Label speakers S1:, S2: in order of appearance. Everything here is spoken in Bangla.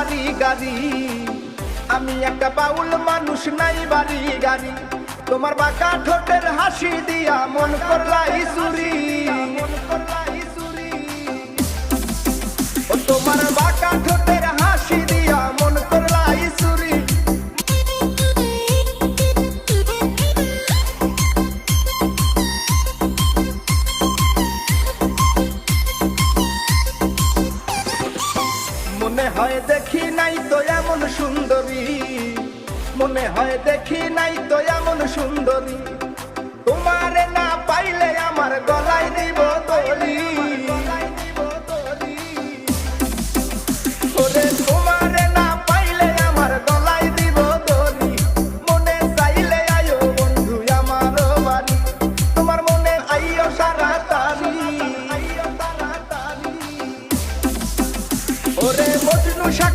S1: বাড়ি গাড়ি, আমি একটা বাউল মানুষ নাই বাড়ি গাড়ি। তোমার বাঁকা ঠোঁটের হাসি দিয়া মন করলাই চুরি, ও তোমার বাঁকা ঠোঁটের হাসি দিয়া মন করলাই চুরি। মনে হয় দেখি নাই তো এমন সুন্দরী, মনে হয় দেখি নাই তো এমন সুন্দরী। তোমারে না পাইলে আমার গলায় দিব দড়ি, ওরে তোমারে না পাইলে আমার গলায় দিব দড়ি। মনে চাইলে আয়ো বন্ধু আমার বাড়ি, তোমার মনে আইও তাড়াতাড়ি, আইও তাড়াতাড়ি। ওরে মজনু শাক